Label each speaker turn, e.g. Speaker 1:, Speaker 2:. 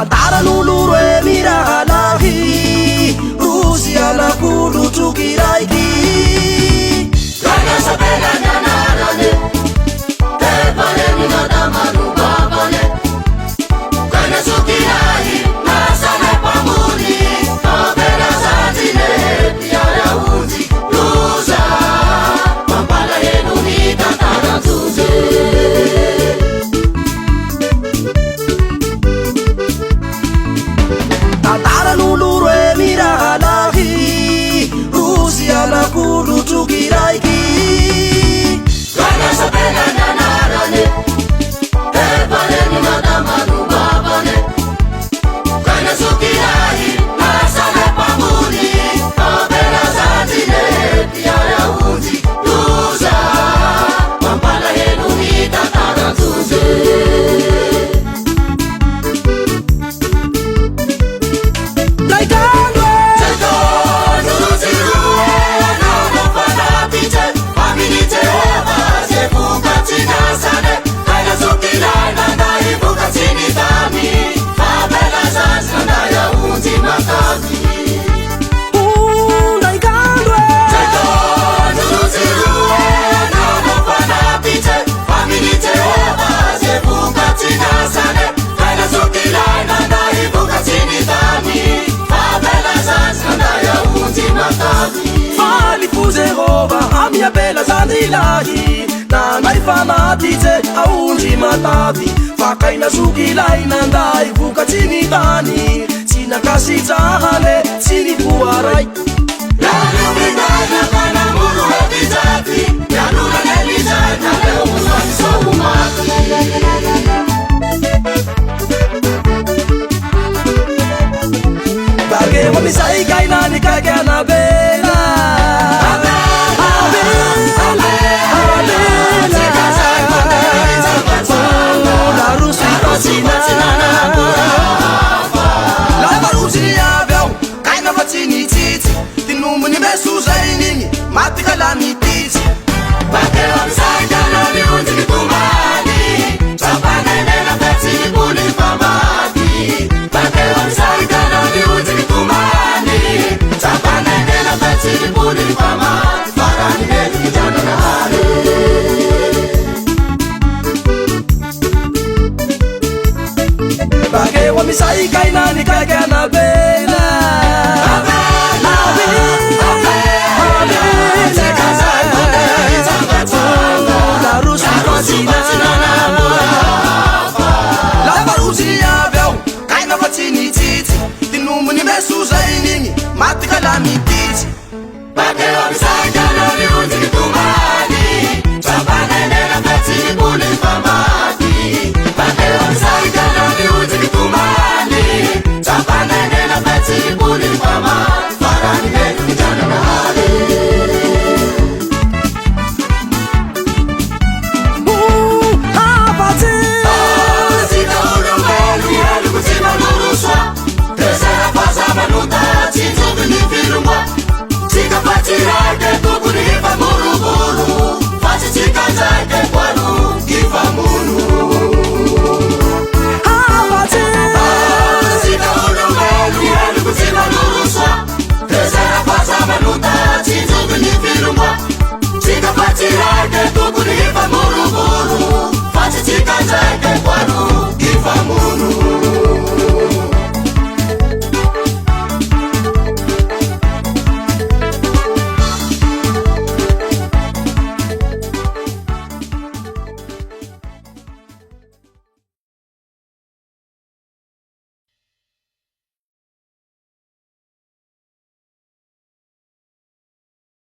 Speaker 1: Tantaran'olo roe mirahalahy Rozy anak'olo troky raiky
Speaker 2: Ranasapelany anarany Efaneny madamano babany Kainasokirahy nasane pamony Apela satine piara onzy Roza mampalahelo ny tantaran-jozy
Speaker 1: Tantaran'olo roe mirahalahy Rozy anak'olo troky raiky
Speaker 2: Ranasapelany anarany Efaneny madamano babany Kainasokirahy nasane pamony Apela satine piara onzy Roza mampalahelo ny tantaran-jozy
Speaker 1: Jehova amia bela zandilahi Nanay fanatitse aondry matavy Fakaina sokilay nanday vokatsy ny tany Tsy nakasitrahane tsy ny voaray
Speaker 2: Lalubitaina kanamuru hepizati Yanuna nelizaina leumu soumati
Speaker 1: Bagewa misai kainani kakiana bela Bagewa misai kainani kakiana bela